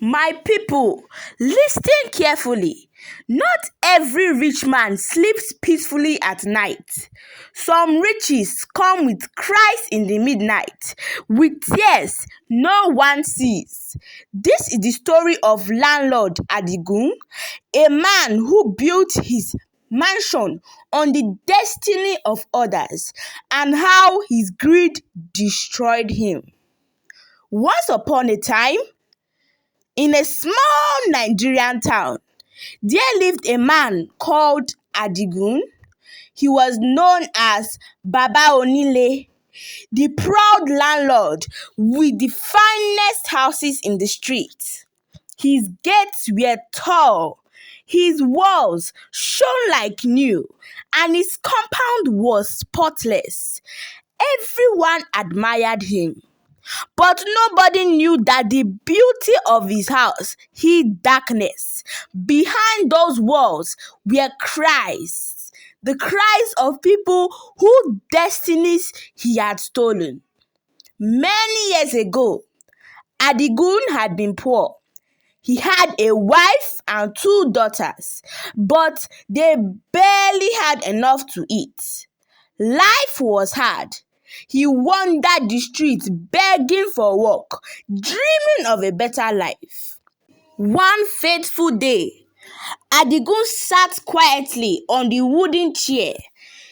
My people, listen carefully. Not every rich man sleeps peacefully at night. Some riches come with cries in the midnight, with tears no one sees. This is the story of landlord Adigun, a man who built his mansion on the destiny of others and how his greed destroyed him. Once upon a time, in a small Nigerian town, there lived a man called Adigun. He was known as Baba Onile, the proud landlord with the finest houses in the street. His gates were tall, his walls shone like new, and his compound was spotless. Everyone admired him. But nobody knew that the beauty of his house hid darkness. Behind those walls were cries, the cries of people whose destinies he had stolen. Many years ago, Adigun had been poor. He had a wife and 2 daughters, but they barely had enough to eat. Life was hard. He wandered the streets begging for work, dreaming of a better life. One fateful day, Adigun sat quietly on the wooden chair,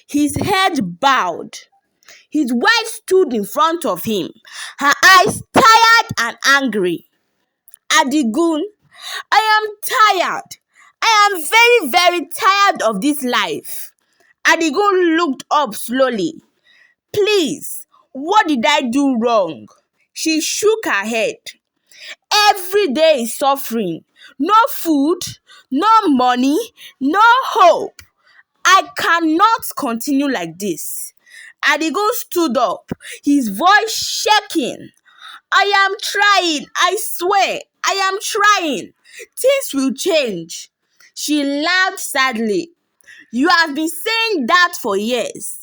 his head bowed. His wife stood in front of him, her eyes tired and angry. Adigun, I am tired. I am very, very tired of this life. Adigun looked up slowly. Please, what did I do wrong? She shook her head. Every day is suffering. No food, no money, no hope. I cannot continue like this. Adigun stood up, his voice shaking. I am trying, I swear, I am trying. Things will change. She laughed sadly. You have been saying that for years.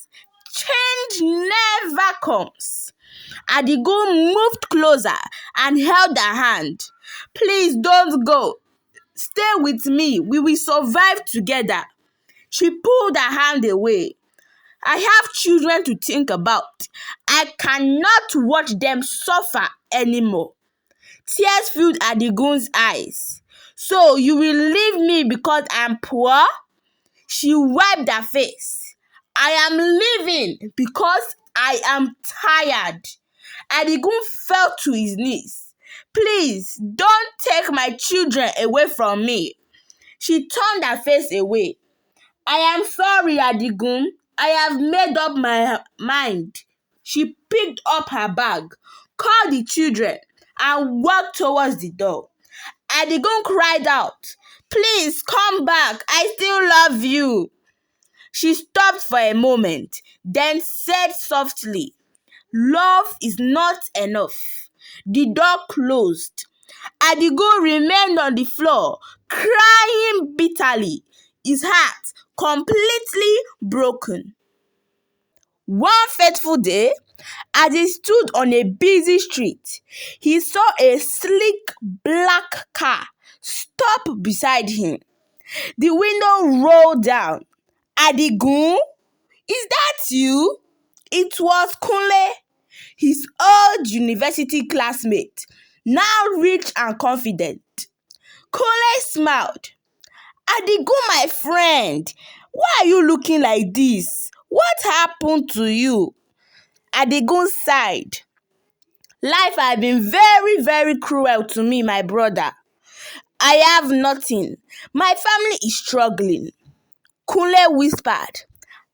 Change never comes. Adigun moved closer and held her hand. Please don't go. Stay with me. We will survive together. She pulled her hand away. I have children to think about. I cannot watch them suffer anymore. Tears filled Adigun's eyes. So you will leave me because I am poor? She wiped her face. I am leaving because I am tired. Adigun fell to his knees. Please, don't take my children away from me. She turned her face away. I am sorry, Adigun. I have made up my mind. She picked up her bag, called the children, and walked towards the door. Adigun cried out, Please come back. I still love you. She stopped for a moment, then said softly, Love is not enough. The door closed. Adigun remained on the floor, crying bitterly, his heart completely broken. One fateful day, as he stood on a busy street, he saw a sleek black car stop beside him. The window rolled down. Adigun, is that you? It was Kunle, his old university classmate, now rich and confident. Kunle smiled. Adigun, my friend, why are you looking like this? What happened to you? Adigun sighed. Life has been very, very cruel to me, my brother. I have nothing. My family is struggling. Kunle whispered,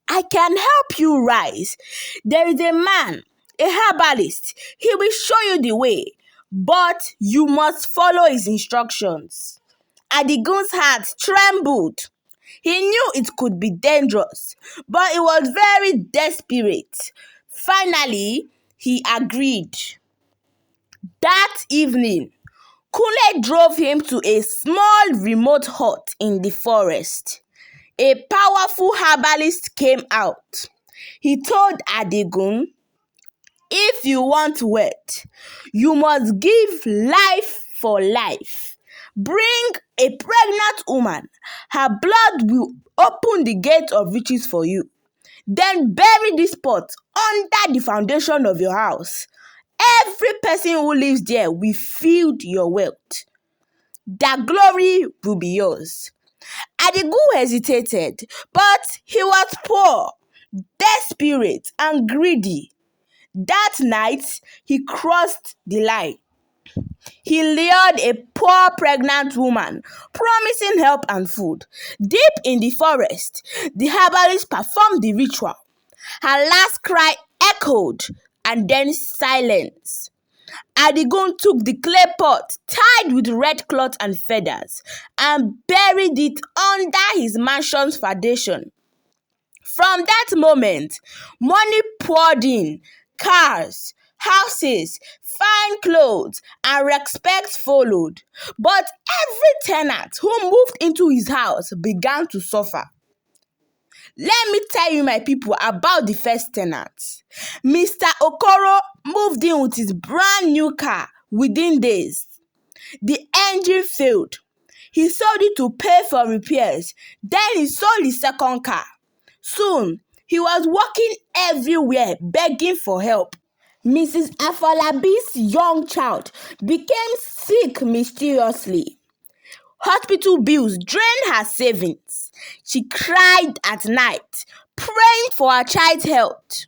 I can help you rise. There is a man, a herbalist. He will show you the way, but you must follow his instructions. Adigun's heart trembled. He knew it could be dangerous, but he was very desperate. Finally, he agreed. That evening, Kunle drove him to a small remote hut in the forest. A powerful herbalist came out. He told Adigun, if you want wealth, you must give life for life. Bring a pregnant woman. Her blood will open the gate of riches for you. Then bury this pot under the foundation of your house. Every person who lives there will feel your wealth. That glory will be yours. Adigun hesitated, but he was poor, desperate, and greedy. That night, he crossed the line. He lured a poor pregnant woman, promising help and food. Deep in the forest, the herbalist performed the ritual. Her last cry echoed, and then silence. Adigun took the clay pot tied with red cloth and feathers and buried it under his mansion's foundation. From that moment, money poured in. Cars, houses, fine clothes, and respect followed. But every tenant who moved into his house began to suffer. Let me tell you, my people, about the first tenant. Mr. Okoro moved in with his brand new car within days. The engine failed. He sold it to pay for repairs. Then he sold his second car. Soon, he was walking everywhere begging for help. Mrs. Afolabi's young child became sick mysteriously. Hospital bills drained her savings. She cried at night, praying for her child's health.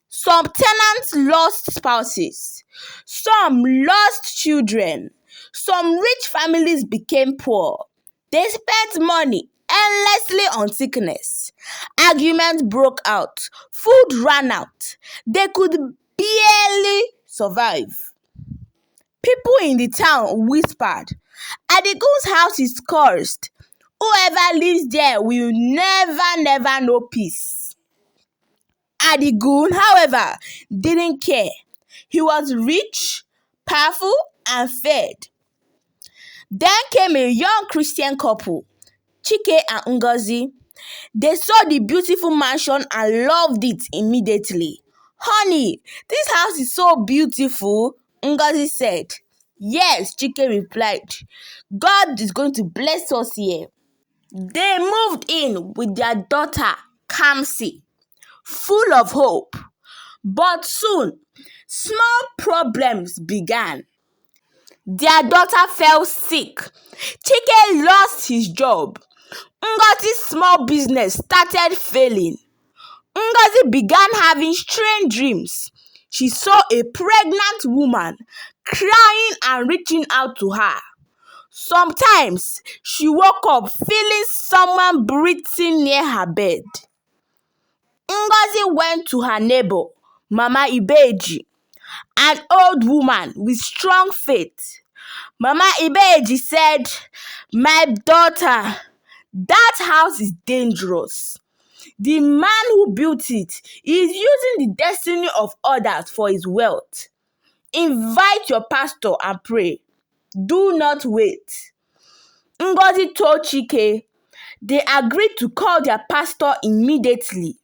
Some tenants lost spouses. Some lost children. Some rich families became poor. They spent money endlessly on sickness. Arguments broke out. Food ran out. They could barely survive. People in the town whispered, "Adigun's house is cursed. Whoever lives there will never know peace." Adigun, however, didn't care. He was rich, powerful, and fed. Then came a young Christian couple, Chike and Ngozi. They saw the beautiful mansion and loved it immediately. "Honey, this house is so beautiful," Ngozi said. "Yes," Chike replied. "God is going to bless us here." They moved in with their daughter, Kamsi, full of hope. But soon, small problems began. Their daughter fell sick. Chike lost his job. Ngozi's small business started failing. Ngozi began having strange dreams. She saw a pregnant woman crying and reaching out to her. Sometimes she woke up feeling someone breathing near her bed. Ngozi went to her neighbor, Mama Ibeji, an old woman with strong faith. Mama Ibeji said, "My daughter, that house is dangerous. The man who built it is using the destiny of others for his wealth. Invite your pastor and pray. Do not wait." Ngozi told Chike. They agreed to call their pastor immediately.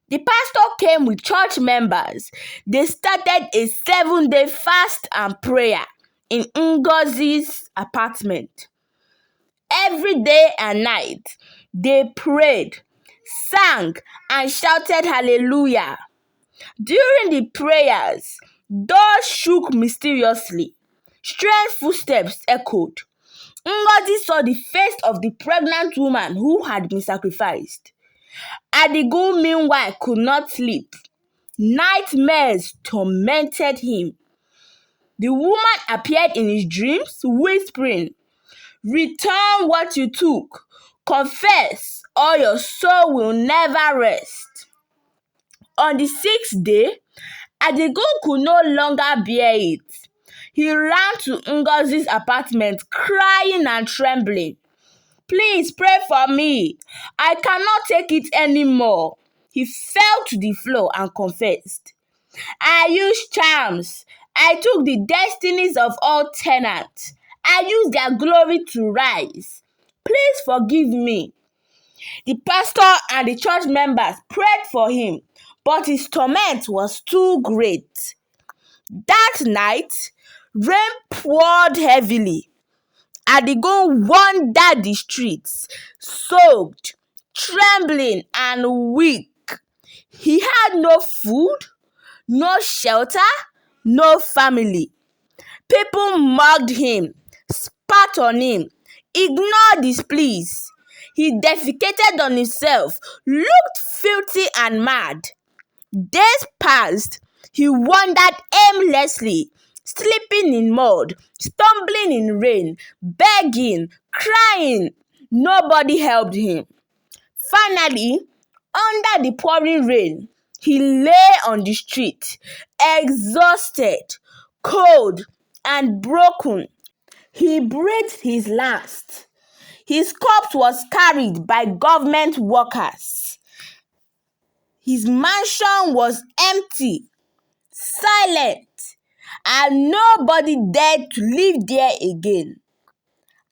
The pastor came with church members. They started a 7-day fast and prayer in Ngozi's apartment. Every day and night, they prayed, sang, and shouted hallelujah. During the prayers, doors shook mysteriously. Strange footsteps echoed. Ngozi saw the face of the pregnant woman who had been sacrificed. Adigun, meanwhile, could not sleep. Nightmares tormented him. The woman appeared in his dreams, whispering, "Return what you took. Confess, or your soul will never rest." On the 6th day, Adigun could no longer bear it. He ran to Ngozi's apartment, crying and trembling. "Please pray for me. I cannot take it anymore." He fell to the floor and confessed, "I used charms. I took the destinies of all tenants. I used their glory to rise. Please forgive me." The pastor and the church members prayed for him, but his torment was too great. That night, Rain poured heavily. Adigun wandered the streets, soaked, trembling, and weak. He had no food, no shelter, no family. People mocked him, spat on him, ignored his pleas. He defecated on himself, looked filthy and mad. Days passed. He wandered aimlessly, sleeping in mud, stumbling in rain, begging, crying. Nobody helped him. Finally, under the pouring rain, he lay on the street, exhausted, cold, and broken. He breathed his last. His corpse was carried by government workers. His mansion was empty, silent, and nobody dared to live there again.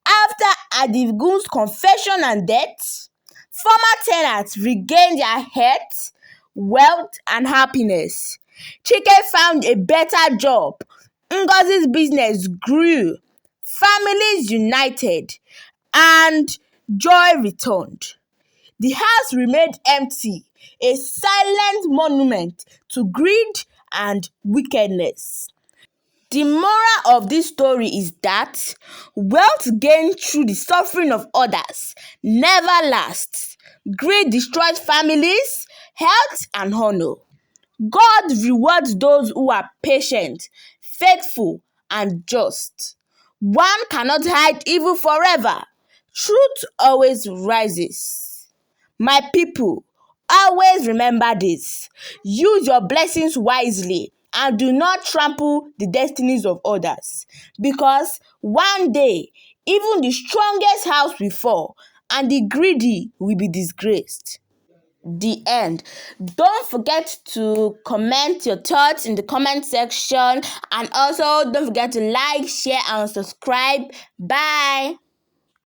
After Adigun's confession and death, former tenants regained their health, wealth, and happiness. Chike found a better job. Ngozi's business grew. Families united, and joy returned. The house remained empty, a silent monument to greed and wickedness. The moral of this story is that wealth gained through the suffering of others never lasts. Greed destroys families, health, and honor. God rewards those who are patient, faithful, and just. One cannot hide evil forever. Truth always rises. My people, always remember this. Use your blessings wisely and do not trample the destinies of others. Because one day, even the strongest house will fall and the greedy will be disgraced. The end. Don't forget to comment your thoughts in the comment section, and also don't forget to like, share, and subscribe. Bye.